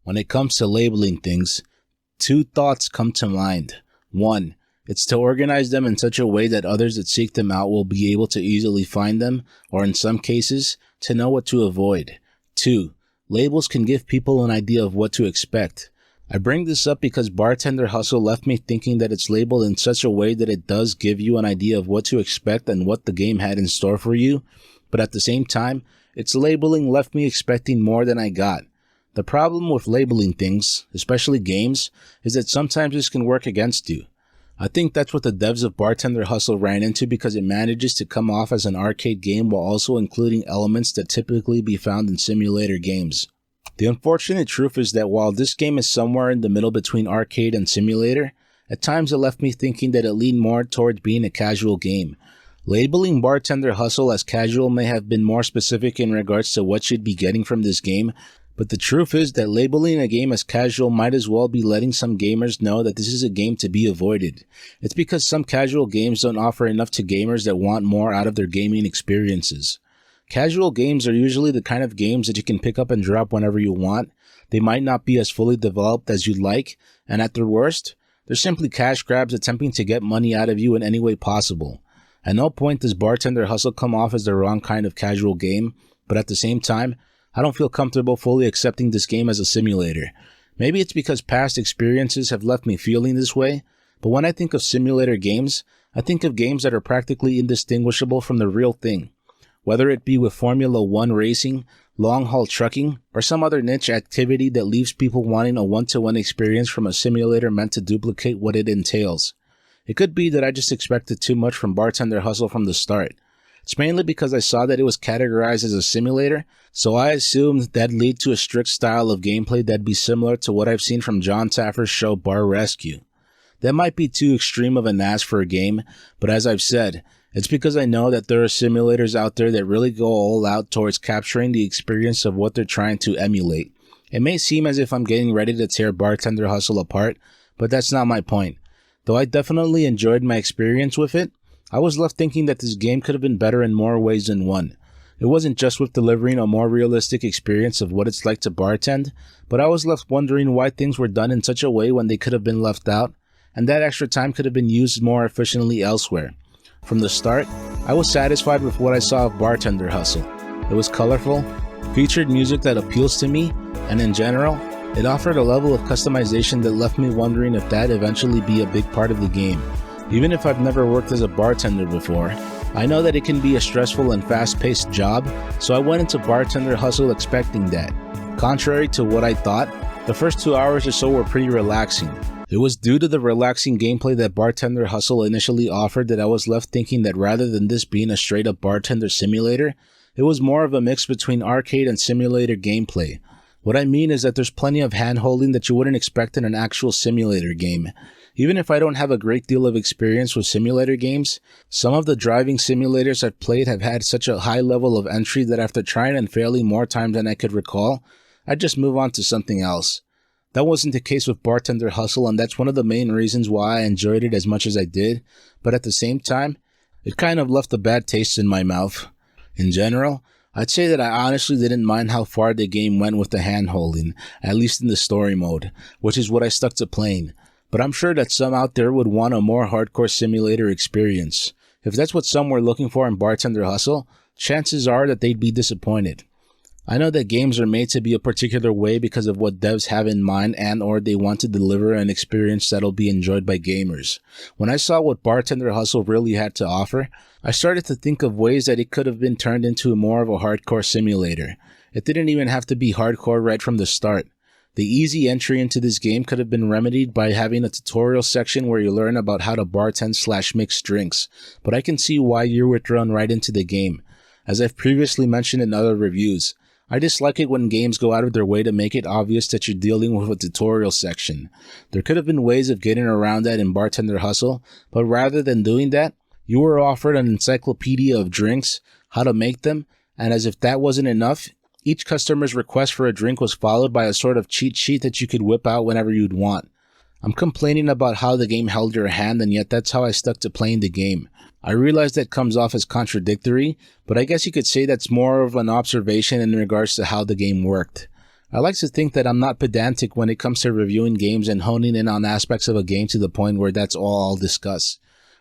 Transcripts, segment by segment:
When it comes to labeling things, two thoughts come to mind. One, it's to organize them in such a way that others that seek them out will be able to easily find them, or in some cases, to know what to avoid. Two, labels can give people an idea of what to expect. I bring this up because Bartender Hustle left me thinking that it's labeled in such a way that it does give you an idea of what to expect and what the game had in store for you, but at the same time, its labeling left me expecting more than I got. The problem with labeling things, especially games, is that sometimes this can work against you. I think that's what the devs of Bartender Hustle ran into because it manages to come off as an arcade game while also including elements that typically be found in simulator games. The unfortunate truth is that while this game is somewhere in the middle between arcade and simulator, at times it left me thinking that it leaned more towards being a casual game. Labeling Bartender Hustle as casual may have been more specific in regards to what you'd be getting from this game, but the truth is that labeling a game as casual might as well be letting some gamers know that this is a game to be avoided. It's because some casual games don't offer enough to gamers that want more out of their gaming experiences. Casual games are usually the kind of games that you can pick up and drop whenever you want. They might not be as fully developed as you'd like, and at their worst, they're simply cash grabs attempting to get money out of you in any way possible. At no point does Bartender Hustle come off as the wrong kind of casual game, but at the same time, I don't feel comfortable fully accepting this game as a simulator. Maybe it's because past experiences have left me feeling this way, but when I think of simulator games, I think of games that are practically indistinguishable from the real thing. Whether it be with Formula 1 racing, long-haul trucking, or some other niche activity that leaves people wanting a one-to-one experience from a simulator meant to duplicate what it entails. It could be that I just expected too much from Bartender Hustle from the start. It's mainly because I saw that it was categorized as a simulator, so I assumed that'd lead to a strict style of gameplay that'd be similar to what I've seen from John Taffer's show Bar Rescue. That might be too extreme of an ask for a game, but as I've said, it's because I know that there are simulators out there that really go all out towards capturing the experience of what they're trying to emulate. It may seem as if I'm getting ready to tear Bartender Hustle apart, but that's not my point. Though I definitely enjoyed my experience with it, I was left thinking that this game could have been better in more ways than one. It wasn't just with delivering a more realistic experience of what it's like to bartend, but I was left wondering why things were done in such a way when they could have been left out, and that extra time could have been used more efficiently elsewhere. From the start, I was satisfied with what I saw of Bartender Hustle. It was colorful, featured music that appeals to me, and in general, it offered a level of customization that left me wondering if that'd eventually be a big part of the game. Even if I've never worked as a bartender before, I know that it can be a stressful and fast-paced job, so I went into Bartender Hustle expecting that. Contrary to what I thought, the first 2 hours or so were pretty relaxing. It was due to the relaxing gameplay that Bartender Hustle initially offered that I was left thinking that rather than this being a straight-up bartender simulator, it was more of a mix between arcade and simulator gameplay. What I mean is that there's plenty of hand-holding that you wouldn't expect in an actual simulator game. Even if I don't have a great deal of experience with simulator games, some of the driving simulators I've played have had such a high level of entry that after trying and failing more times than I could recall, I'd just move on to something else. That wasn't the case with Bartender Hustle, and that's one of the main reasons why I enjoyed it as much as I did, but at the same time, it kind of left a bad taste in my mouth. In general, I'd say that I honestly didn't mind how far the game went with the hand-holding, at least in the story mode, which is what I stuck to playing. But I'm sure that some out there would want a more hardcore simulator experience. If that's what some were looking for in Bartender Hustle, chances are that they'd be disappointed. I know that games are made to be a particular way because of what devs have in mind and or they want to deliver an experience that'll be enjoyed by gamers. When I saw what Bartender Hustle really had to offer, I started to think of ways that it could have been turned into more of a hardcore simulator. It didn't even have to be hardcore right from the start. The easy entry into this game could have been remedied by having a tutorial section where you learn about how to bartend/mix drinks, but I can see why you were thrown right into the game. As I've previously mentioned in other reviews, I dislike it when games go out of their way to make it obvious that you're dealing with a tutorial section. There could have been ways of getting around that in Bartender Hustle, but rather than doing that, you were offered an encyclopedia of drinks, how to make them, and as if that wasn't enough, each customer's request for a drink was followed by a sort of cheat sheet that you could whip out whenever you'd want. I'm complaining about how the game held your hand, and yet that's how I stuck to playing the game. I realize that comes off as contradictory, but I guess you could say that's more of an observation in regards to how the game worked. I like to think that I'm not pedantic when it comes to reviewing games and honing in on aspects of a game to the point where that's all I'll discuss.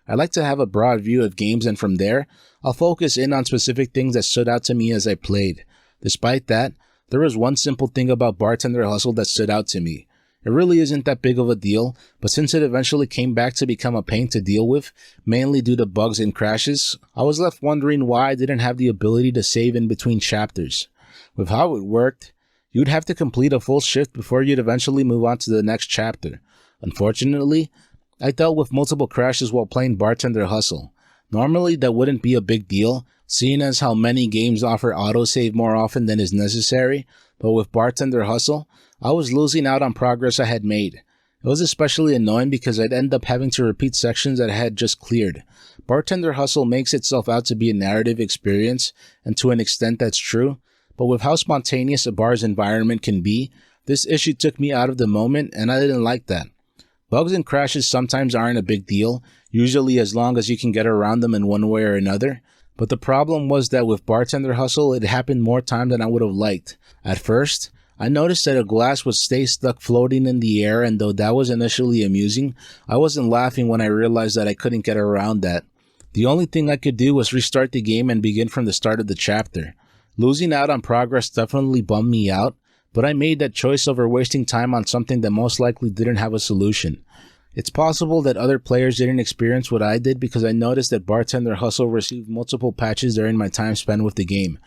I like to have a broad view of games, and from there, I'll focus in on specific things that stood out to me as I played. Despite that, there was one simple thing about Bartender Hustle that stood out to me. It really isn't that big of a deal, but since it eventually came back to become a pain to deal with, mainly due to bugs and crashes, I was left wondering why I didn't have the ability to save in between chapters. With how it worked, you'd have to complete a full shift before you'd eventually move on to the next chapter. Unfortunately, I dealt with multiple crashes while playing Bartender Hustle. Normally, that wouldn't be a big deal, seeing as how many games offer autosave more often than is necessary, but with Bartender Hustle, I was losing out on progress I had made. It was especially annoying because I'd end up having to repeat sections that I had just cleared. Bartender Hustle makes itself out to be a narrative experience, and to an extent that's true, but with how spontaneous a bar's environment can be, this issue took me out of the moment, and I didn't like that. Bugs and crashes sometimes aren't a big deal, usually as long as you can get around them in one way or another, but the problem was that with Bartender Hustle, it happened more time than I would have liked. At first, I noticed that a glass would stay stuck floating in the air, and though that was initially amusing, I wasn't laughing when I realized that I couldn't get around that. The only thing I could do was restart the game and begin from the start of the chapter. Losing out on progress definitely bummed me out, but I made that choice over wasting time on something that most likely didn't have a solution. It's possible that other players didn't experience what I did because I noticed that Bartender Hustle received multiple patches during my time spent with the game.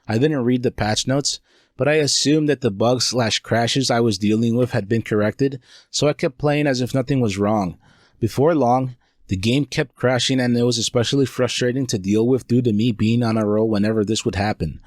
I didn't read the patch notes, but I assumed that the bugs/crashes I was dealing with had been corrected, so I kept playing as if nothing was wrong. Before long, the game kept crashing, and it was especially frustrating to deal with due to me being on a roll whenever this would happen.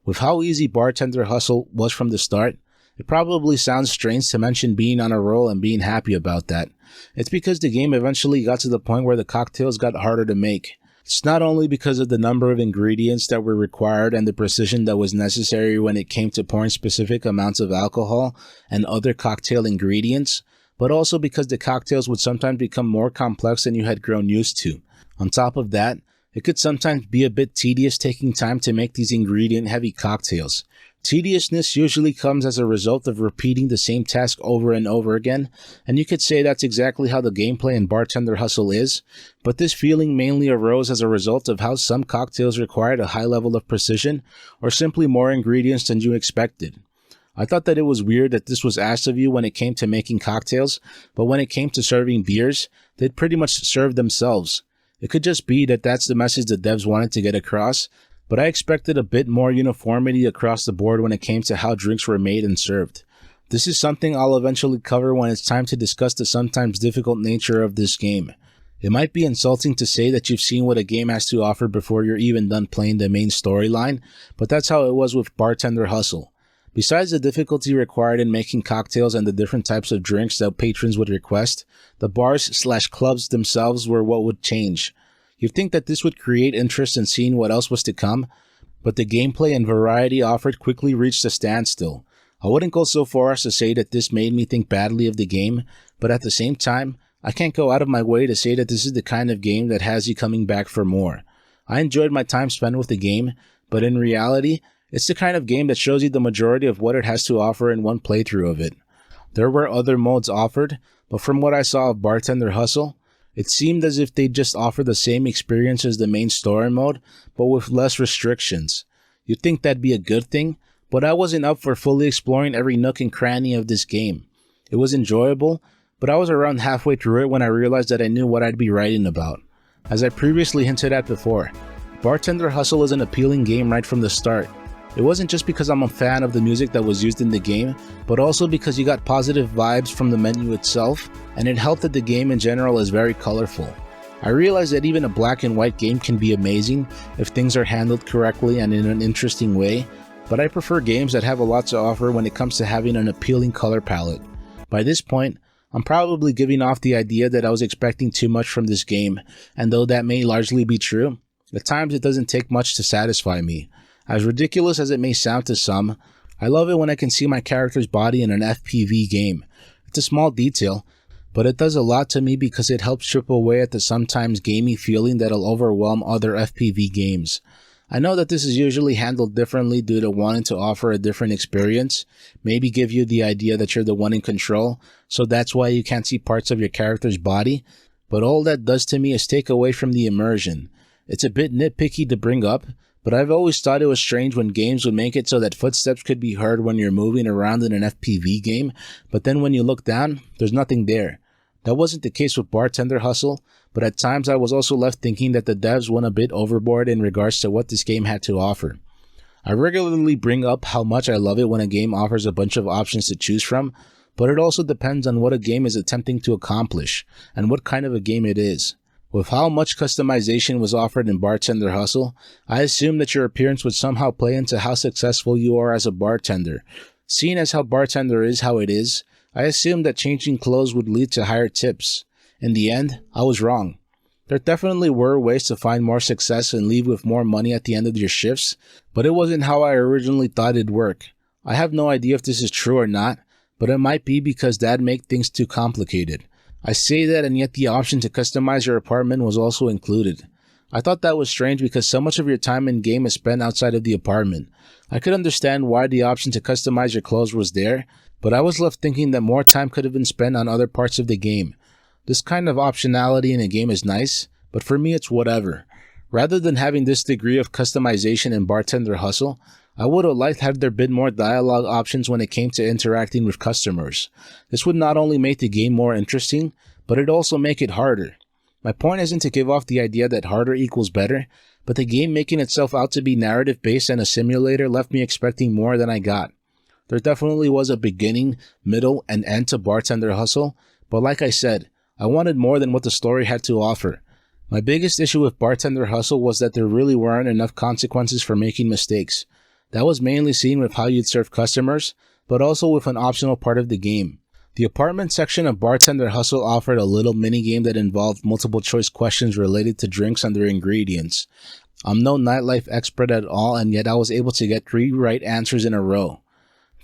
With how easy Bartender Hustle was from the start, it probably sounds strange to mention being on a roll and being happy about that. It's because the game eventually got to the point where the cocktails got harder to make. It's not only because of the number of ingredients that were required and the precision that was necessary when it came to pouring specific amounts of alcohol and other cocktail ingredients, but also because the cocktails would sometimes become more complex than you had grown used to. On top of that, it could sometimes be a bit tedious taking time to make these ingredient-heavy cocktails. Tediousness usually comes as a result of repeating the same task over and over again, and you could say that's exactly how the gameplay in Bartender Hustle is, but this feeling mainly arose as a result of how some cocktails required a high level of precision or simply more ingredients than you expected. I thought that it was weird that this was asked of you when it came to making cocktails, but when it came to serving beers, they'd pretty much serve themselves. It could just be that that's the message the devs wanted to get across, but I expected a bit more uniformity across the board when it came to how drinks were made and served. This is something I'll eventually cover when it's time to discuss the sometimes difficult nature of this game. It might be insulting to say that you've seen what a game has to offer before you're even done playing the main storyline, but that's how it was with Bartender Hustle. Besides the difficulty required in making cocktails and the different types of drinks that patrons would request, the bars/clubs themselves were what would change. You'd think that this would create interest in seeing what else was to come, but the gameplay and variety offered quickly reached a standstill. I wouldn't go so far as to say that this made me think badly of the game, but at the same time, I can't go out of my way to say that this is the kind of game that has you coming back for more. I enjoyed my time spent with the game, but in reality, it's the kind of game that shows you the majority of what it has to offer in one playthrough of it. There were other modes offered, but from what I saw of Bartender Hustle, it seemed as if they just offered the same experience as the main story mode, but with less restrictions. You'd think that'd be a good thing, but I wasn't up for fully exploring every nook and cranny of this game. It was enjoyable, but I was around halfway through it when I realized that I knew what I'd be writing about. As I previously hinted at before, Bartender Hustle is an appealing game right from the start. It wasn't just because I'm a fan of the music that was used in the game, but also because you got positive vibes from the menu itself, and it helped that the game in general is very colorful. I realized that even a black and white game can be amazing if things are handled correctly and in an interesting way, but I prefer games that have a lot to offer when it comes to having an appealing color palette. By this point, I'm probably giving off the idea that I was expecting too much from this game, and though that may largely be true, at times it doesn't take much to satisfy me. As ridiculous as it may sound to some, I love it when I can see my character's body in an FPV game. It's a small detail, but it does a lot to me because it helps chip away at the sometimes gamey feeling that'll overwhelm other FPV games. I know that this is usually handled differently due to wanting to offer a different experience, maybe give you the idea that you're the one in control, so that's why you can't see parts of your character's body, but all that does to me is take away from the immersion. It's a bit nitpicky to bring up, but I've always thought it was strange when games would make it so that footsteps could be heard when you're moving around in an FPV game, but then when you look down, there's nothing there. That wasn't the case with Bartender Hustle, but at times I was also left thinking that the devs went a bit overboard in regards to what this game had to offer. I regularly bring up how much I love it when a game offers a bunch of options to choose from, but it also depends on what a game is attempting to accomplish and what kind of a game it is. With how much customization was offered in Bartender Hustle, I assumed that your appearance would somehow play into how successful you are as a bartender. Seeing as how Bartender is how it is, I assumed that changing clothes would lead to higher tips. In the end, I was wrong. There definitely were ways to find more success and leave with more money at the end of your shifts, but it wasn't how I originally thought it'd work. I have no idea if this is true or not, but it might be because that'd make things too complicated. I say that, and yet the option to customize your apartment was also included. I thought that was strange because so much of your time in game is spent outside of the apartment. I could understand why the option to customize your clothes was there, but I was left thinking that more time could have been spent on other parts of the game. This kind of optionality in a game is nice, but for me it's whatever. Rather than having this degree of customization in Bartender Hustle, I would have liked had there been more dialogue options when it came to interacting with customers. This would not only make the game more interesting, but it'd also make it harder. My point isn't to give off the idea that harder equals better, but the game making itself out to be narrative-based and a simulator left me expecting more than I got. There definitely was a beginning, middle, and end to Bartender Hustle, but like I said, I wanted more than what the story had to offer. My biggest issue with Bartender Hustle was that there really weren't enough consequences for making mistakes. That was mainly seen with how you'd serve customers, but also with an optional part of the game. The apartment section of Bartender Hustle offered a little minigame that involved multiple choice questions related to drinks and their ingredients. I'm no nightlife expert at all, and yet I was able to get 3 right answers in a row.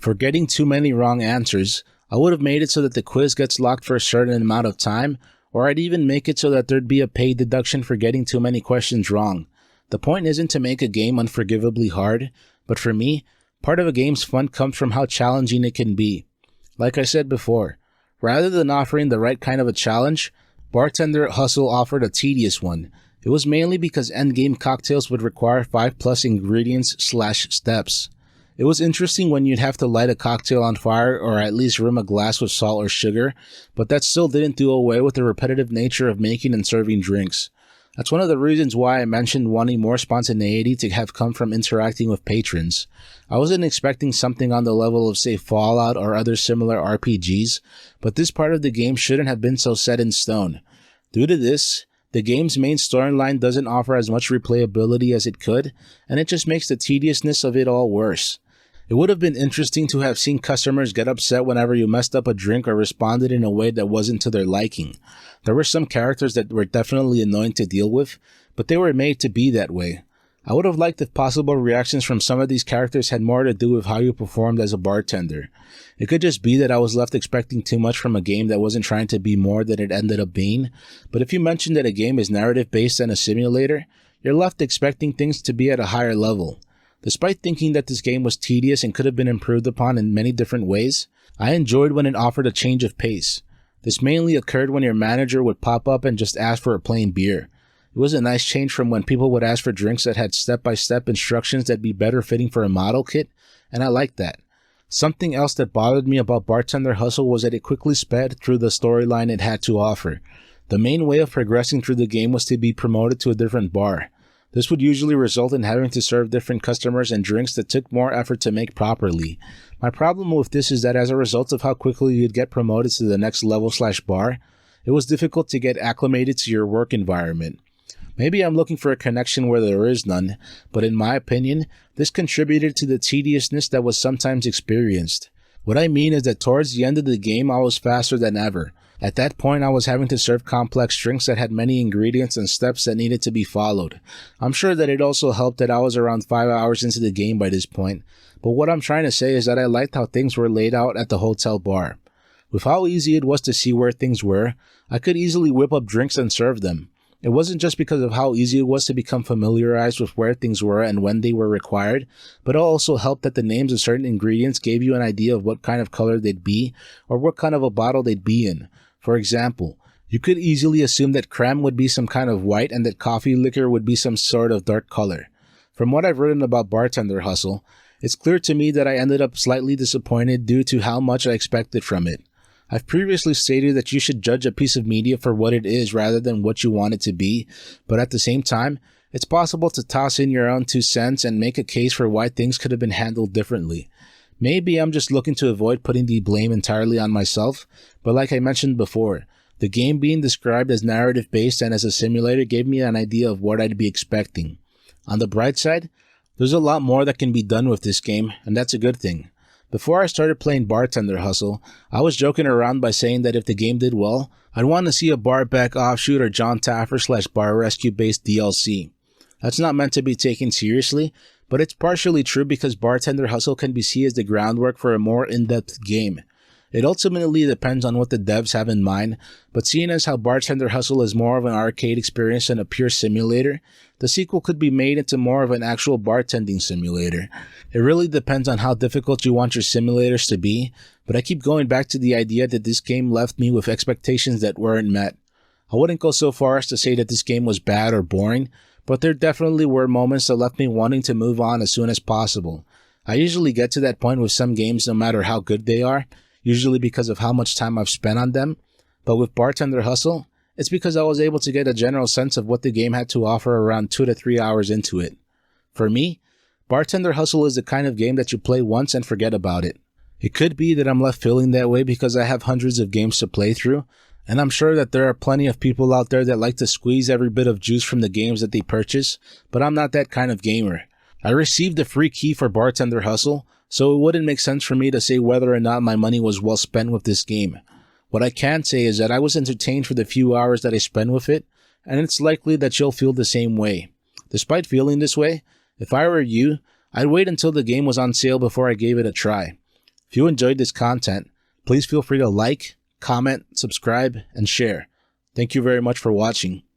For getting too many wrong answers, I would have made it so that the quiz gets locked for a certain amount of time, or I'd even make it so that there'd be a paid deduction for getting too many questions wrong. The point isn't to make a game unforgivably hard, but for me, part of a game's fun comes from how challenging it can be. Like I said before, rather than offering the right kind of a challenge, Bartender Hustle offered a tedious one. It was mainly because endgame cocktails would require 5+ ingredients/steps. It was interesting when you'd have to light a cocktail on fire or at least rim a glass with salt or sugar, but that still didn't do away with the repetitive nature of making and serving drinks. That's one of the reasons why I mentioned wanting more spontaneity to have come from interacting with patrons. I wasn't expecting something on the level of, say, Fallout or other similar RPGs, but this part of the game shouldn't have been so set in stone. Due to this, the game's main storyline doesn't offer as much replayability as it could, and it just makes the tediousness of it all worse. It would have been interesting to have seen customers get upset whenever you messed up a drink or responded in a way that wasn't to their liking. There were some characters that were definitely annoying to deal with, but they were made to be that way. I would have liked if possible reactions from some of these characters had more to do with how you performed as a bartender. It could just be that I was left expecting too much from a game that wasn't trying to be more than it ended up being, but if you mention that a game is narrative-based and a simulator, you're left expecting things to be at a higher level. Despite thinking that this game was tedious and could have been improved upon in many different ways, I enjoyed when it offered a change of pace. This mainly occurred when your manager would pop up and just ask for a plain beer. It was a nice change from when people would ask for drinks that had step-by-step instructions that'd be better fitting for a model kit, and I liked that. Something else that bothered me about Bartender Hustle was that it quickly sped through the storyline it had to offer. The main way of progressing through the game was to be promoted to a different bar. This would usually result in having to serve different customers and drinks that took more effort to make properly. My problem with this is that as a result of how quickly you'd get promoted to the next level/bar, it was difficult to get acclimated to your work environment. Maybe I'm looking for a connection where there is none, but in my opinion, this contributed to the tediousness that was sometimes experienced. What I mean is that towards the end of the game, I was faster than ever. At that point, I was having to serve complex drinks that had many ingredients and steps that needed to be followed. I'm sure that it also helped that I was around 5 hours into the game by this point, but what I'm trying to say is that I liked how things were laid out at the hotel bar. With how easy it was to see where things were, I could easily whip up drinks and serve them. It wasn't just because of how easy it was to become familiarized with where things were and when they were required, but it also helped that the names of certain ingredients gave you an idea of what kind of color they'd be or what kind of a bottle they'd be in. For example, you could easily assume that creme would be some kind of white and that coffee liquor would be some sort of dark color. From what I've written about Bartender Hustle, it's clear to me that I ended up slightly disappointed due to how much I expected from it. I've previously stated that you should judge a piece of media for what it is rather than what you want it to be, but at the same time, it's possible to toss in your own 2 cents and make a case for why things could have been handled differently. Maybe I'm just looking to avoid putting the blame entirely on myself, but like I mentioned before, the game being described as narrative-based and as a simulator gave me an idea of what I'd be expecting. On the bright side, there's a lot more that can be done with this game, and that's a good thing. Before I started playing Bartender Hustle, I was joking around by saying that if the game did well, I'd want to see a Bar Back Offshoot or John Taffer / Bar Rescue based DLC. That's not meant to be taken seriously, but it's partially true because Bartender Hustle can be seen as the groundwork for a more in-depth game. It ultimately depends on what the devs have in mind, but seeing as how Bartender Hustle is more of an arcade experience than a pure simulator, the sequel could be made into more of an actual bartending simulator. It really depends on how difficult you want your simulators to be, but I keep going back to the idea that this game left me with expectations that weren't met. I wouldn't go so far as to say that this game was bad or boring, but there definitely were moments that left me wanting to move on as soon as possible. I usually get to that point with some games no matter how good they are, usually because of how much time I've spent on them, but with Bartender Hustle, it's because I was able to get a general sense of what the game had to offer around 2 to 3 hours into it. For me, Bartender Hustle is the kind of game that you play once and forget about it. It could be that I'm left feeling that way because I have hundreds of games to play through, and I'm sure that there are plenty of people out there that like to squeeze every bit of juice from the games that they purchase, but I'm not that kind of gamer. I received a free key for Bartender Hustle, so it wouldn't make sense for me to say whether or not my money was well spent with this game. What I can say is that I was entertained for the few hours that I spent with it, and it's likely that you'll feel the same way. Despite feeling this way, if I were you, I'd wait until the game was on sale before I gave it a try. If you enjoyed this content, please feel free to like, comment, subscribe, and share. Thank you very much for watching.